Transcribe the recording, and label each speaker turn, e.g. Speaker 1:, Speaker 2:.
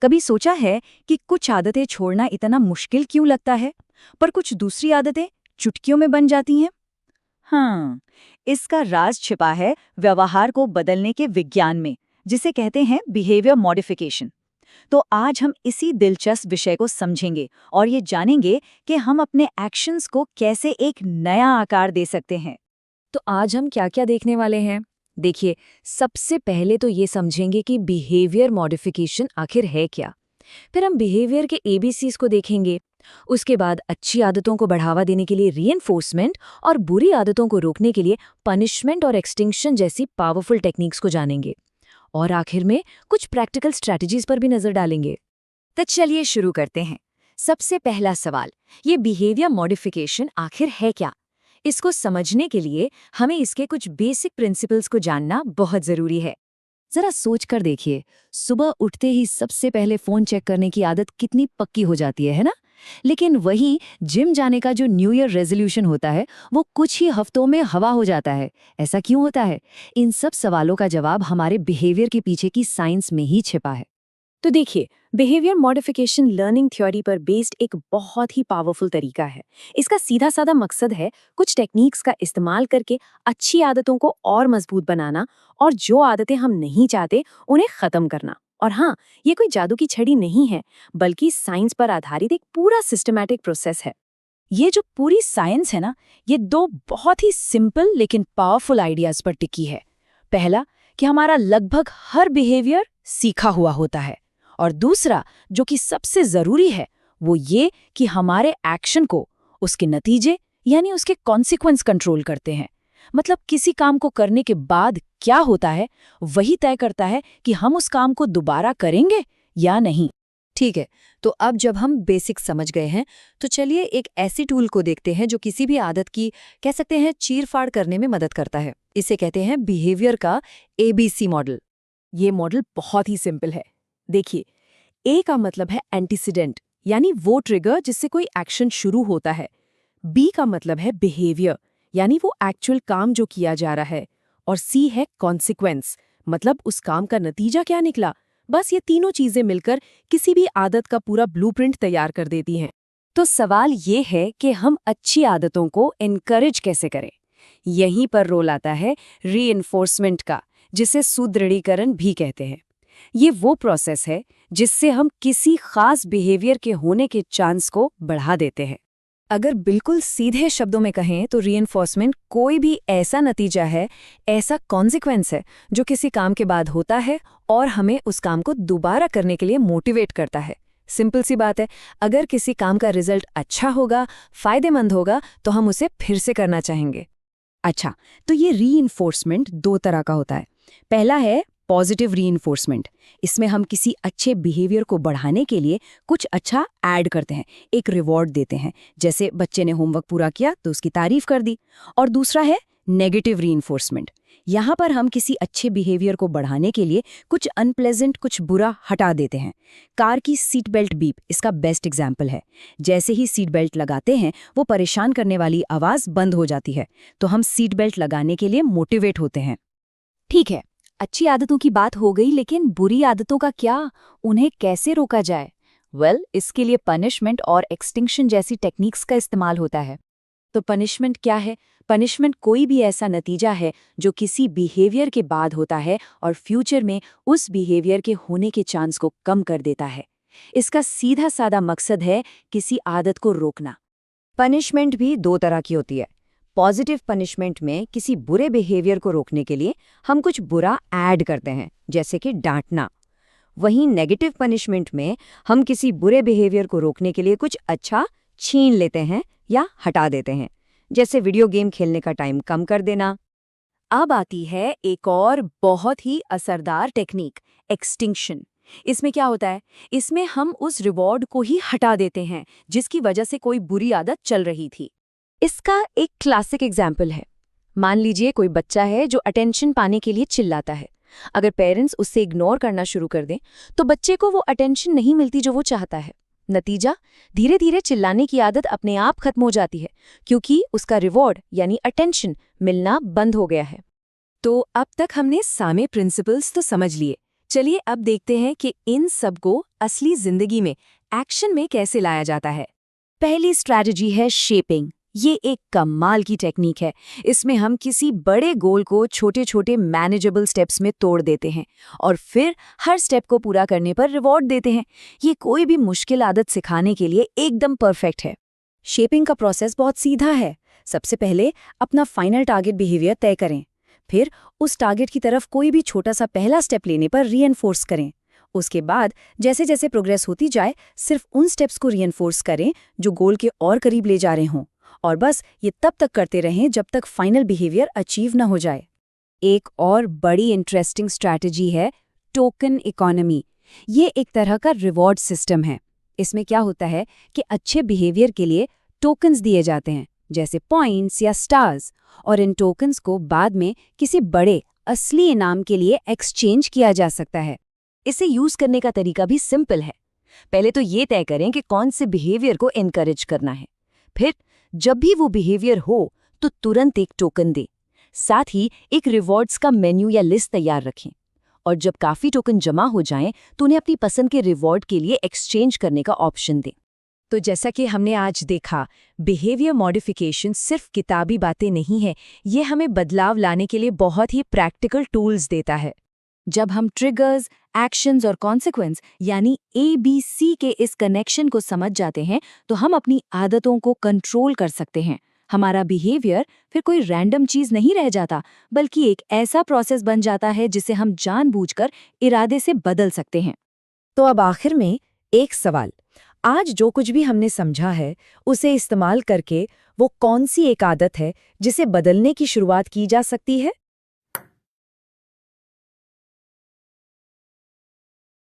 Speaker 1: कभी सोचा है कि कुछ आदतें छोड़ना इतना मुश्किल क्यों लगता है, पर कुछ दूसरी आदतें चुटकियों में बन जाती हैं? हाँ, इसका राज छिपा है व्यवहार को बदलने के विज्ञान में, जिसे कहते हैं बिहेवियर मॉडिफिकेशन। तो आज हम इसी दिलचस्प विषय को समझेंगे और ये जानेंगे कि हम अपने एक्शंस को कैसे एक नया आकार दे सकते हैं। तो आज हम क्या-क्या देखने वाले हैं? देखिए, सबसे पहले तो ये समझेंगे कि बिहेवियर मॉडिफिकेशन आखिर है क्या। फिर हम बिहेवियर के एबीसीज को देखेंगे। उसके बाद अच्छी आदतों को बढ़ावा देने के लिए रीइंफोर्समेंट और बुरी आदतों को रोकने के लिए पनिशमेंट और एक्सटिंक्शन जैसी पावरफुल टेक्निक्स को जानेंगे। और आखिर में कुछ प्रैक्टिकल स्ट्रैटेजीज पर भी नजर डालेंगे। तो चलिए शुरू करते हैं। सबसे पहला सवाल, ये बिहेवियर मॉडिफिकेशन आखिर है क्या? इसको समझने के लिए हमें इसके कुछ बेसिक प्रिंसिपल्स को जानना बहुत जरूरी है। जरा सोच कर देखिए, सुबह उठते ही सबसे पहले फोन चेक करने की आदत कितनी पक्की हो जाती है ना? लेकिन वहीं जिम जाने का जो न्यू ईयर रेजोल्यूशन होता है, वो कुछ ही हफ्तों में हवा हो जाता है। ऐसा क्यों होता है? इन सब सवालों का जवाब हमारे बिहेवियर के पीछे की साइंस में ही छिपा है।
Speaker 2: तो देखिए, बिहेवियर मॉडिफिकेशन लर्निंग थ्योरी पर बेस्ड एक बहुत ही पावरफुल तरीका है। इसका सीधा साधा मकसद है कुछ टेक्निक्स का इस्तेमाल करके अच्छी आदतों को और मजबूत बनाना और जो आदतें हम नहीं चाहते उन्हें खत्म करना। और हाँ, ये कोई जादू की छड़ी नहीं है, बल्कि साइंस पर आधारित एक पूरा सिस्टमैटिक प्रोसेस है।
Speaker 1: ये जो पूरी साइंस है ना, ये दो बहुत ही सिंपल लेकिन पावरफुल आइडियाज पर टिकी है। पहला, कि हमारा लगभग हर बिहेवियर सीखा हुआ होता है, और दूसरा, जो कि सबसे जरूरी है, वो ये कि हमारे एक्शन को उसके नतीजे यानी उसके कॉन्सिक्वेंस कंट्रोल करते हैं। मतलब किसी काम को करने के बाद क्या होता है, वही तय करता है कि हम उस काम को दोबारा करेंगे या नहीं।
Speaker 2: ठीक है, तो अब जब हम बेसिक समझ गए हैं, तो चलिए एक ऐसी टूल को देखते हैं जो किसी भी आदत की, कह सकते हैं, चीर-फाड़ करने में मदद करता है। इसे कहते हैं बिहेवियर का एबीसी मॉडल। ये मॉडल बहुत ही सिंपल है। देखिए, ए का मतलब है एंटीसीडेंट, यानी वो ट्रिगर जिससे कोई एक्शन शुरू होता है। बी का मतलब है बिहेवियर, यानी वो एक्चुअल काम जो किया जा रहा है। और सी है कॉन्सिक्वेंस, मतलब उस काम का नतीजा क्या निकला। बस ये तीनों चीजें मिलकर किसी भी आदत का पूरा ब्लूप्रिंट तैयार कर देती हैं। तो सवाल ये है कि हम अच्छी आदतों को एनकरेज कैसे करें। यहीं पर रोल आता है रीइंफोर्समेंट का, जिसे सुदृढ़ीकरण भी कहते हैं। ये वो प्रोसेस है जिससे हम किसी खास बिहेवियर के होने के चांस को बढ़ा देते हैं।
Speaker 1: अगर बिल्कुल सीधे शब्दों में कहें तो रीइंफोर्समेंट कोई भी ऐसा नतीजा है, ऐसा कॉन्सिक्वेंस है जो किसी काम के बाद होता है और हमें उस काम को दोबारा करने के लिए मोटिवेट करता है। सिंपल सी बात है, अगर किसी काम का रिजल्ट अच्छा होगा, फायदेमंद होगा, तो हम उसे फिर से करना चाहेंगे। अच्छा, तो ये रीइंफोर्समेंट दो तरह का होता है। पहला है पॉजिटिव रीइंफोर्समेंट। इसमें हम किसी अच्छे बिहेवियर को बढ़ाने के लिए कुछ अच्छा ऐड करते हैं, एक रिवॉर्ड देते हैं। जैसे बच्चे ने होमवर्क पूरा किया तो उसकी तारीफ कर दी। और दूसरा है नेगेटिव रीइंफोर्समेंट। यहाँ पर हम किसी अच्छे बिहेवियर को बढ़ाने के लिए कुछ अनप्लेजेंट, कुछ बुरा हटा देते हैं। कार की सीट बेल्ट बीप इसका बेस्ट एग्जाम्पल है। जैसे ही सीट बेल्ट लगाते हैं, वो परेशान करने वाली आवाज़ बंद हो जाती है, तो हम सीट बेल्ट लगाने के लिए मोटिवेट होते हैं। ठीक है, अच्छी आदतों की बात हो गई, लेकिन बुरी आदतों का क्या? उन्हें कैसे रोका जाए? इसके लिए पनिशमेंट और एक्सटिंक्शन जैसी टेक्निक्स का इस्तेमाल होता है। तो पनिशमेंट क्या है? पनिशमेंट कोई भी ऐसा नतीजा है जो किसी बिहेवियर के बाद होता है और फ्यूचर में उस बिहेवियर के होने के चांस को कम कर देता है। इसका सीधा साधा मकसद है किसी आदत को रोकना। पनिशमेंट भी दो तरह की होती है। पॉजिटिव पनिशमेंट में किसी बुरे बिहेवियर को रोकने के लिए हम कुछ बुरा ऐड करते हैं, जैसे कि डांटना। वहीं नेगेटिव पनिशमेंट में हम किसी बुरे बिहेवियर को रोकने के लिए कुछ अच्छा छीन लेते हैं या हटा देते हैं, जैसे वीडियो गेम खेलने का टाइम कम कर देना। अब आती है एक और बहुत ही असरदार टेक्निक, एक्सटिंक्शन। इसमें क्या होता है? इसमें हम उस रिवॉर्ड को ही हटा देते हैं जिसकी वजह से कोई बुरी आदत चल रही थी। इसका एक क्लासिक एग्जाम्पल है। मान लीजिए कोई बच्चा है जो अटेंशन पाने के लिए चिल्लाता है। अगर पेरेंट्स उससे इग्नोर करना शुरू कर दें, तो बच्चे को वो अटेंशन नहीं मिलती जो वो चाहता है। नतीजा, धीरे धीरे चिल्लाने की आदत अपने आप खत्म हो जाती है, क्योंकि उसका रिवॉर्ड यानी अटेंशन मिलना बंद हो गया है। तो अब तक हमने सारे प्रिंसिपल्स तो समझ लिए। चलिए अब देखते हैं कि इन सब को असली जिंदगी में एक्शन में कैसे लाया जाता है।
Speaker 2: पहली स्ट्रैटेजी है शेपिंग। ये एक कमाल की टेक्निक है। इसमें हम किसी बड़े गोल को छोटे छोटे मैनेजेबल स्टेप्स में तोड़ देते हैं और फिर हर स्टेप को पूरा करने पर रिवॉर्ड देते हैं। ये कोई भी मुश्किल आदत सिखाने के लिए एकदम परफेक्ट है। शेपिंग का प्रोसेस बहुत सीधा है। सबसे पहले अपना फाइनल टारगेट बिहेवियर तय करें। फिर उस टारगेट की तरफ कोई भी छोटा सा पहला स्टेप लेने पर रीएनफोर्स करें। उसके बाद जैसे जैसे प्रोग्रेस होती जाए सिर्फ उन स्टेप्स को रीएनफोर्स करें जो गोल के और करीब ले जा रहे हों, और बस ये तब तक करते रहें जब तक फाइनल बिहेवियर अचीव न हो जाए। एक और बड़ी इंटरेस्टिंग स्ट्रैटेजी है टोकन इकोनॉमी। ये एक तरह का रिवॉर्ड सिस्टम है। इसमें क्या होता है कि अच्छे बिहेवियर के लिए टोकन्स दिए जाते हैं, जैसे पॉइंट्स या स्टार्स, और इन टोकन्स को बाद में किसी बड़े असली इनाम के लिए एक्सचेंज किया जा सकता है।
Speaker 1: इसे यूज करने का तरीका भी सिंपल है। पहले तो ये तय करें कि कौन से बिहेवियर को एनकरेज करना है। फिर जब भी वो बिहेवियर हो तो तुरंत एक टोकन दें। साथ ही एक रिवॉर्ड्स का मेन्यू या लिस्ट तैयार रखें, और जब काफ़ी टोकन जमा हो जाएं तो उन्हें अपनी पसंद के रिवॉर्ड के लिए एक्सचेंज करने का ऑप्शन दें। तो जैसा कि हमने आज देखा, बिहेवियर मॉडिफिकेशन सिर्फ किताबी बातें नहीं है, ये हमें बदलाव लाने के लिए बहुत ही प्रैक्टिकल टूल्स देता है। जब हम ट्रिगर्स, एक्शंस और कॉन्सिक्वेंस यानी ABC के इस कनेक्शन को समझ जाते हैं तो हम अपनी आदतों को कंट्रोल कर सकते हैं। हमारा बिहेवियर फिर कोई रैंडम चीज नहीं रह जाता, बल्कि एक ऐसा प्रोसेस बन जाता है जिसे हम जानबूझकर इरादे से बदल सकते हैं। तो अब आखिर में एक सवाल, आज जो कुछ भी हमने समझा है उसे इस्तेमाल करके वो कौन सी एक आदत है जिसे बदलने की शुरुआत की जा सकती है?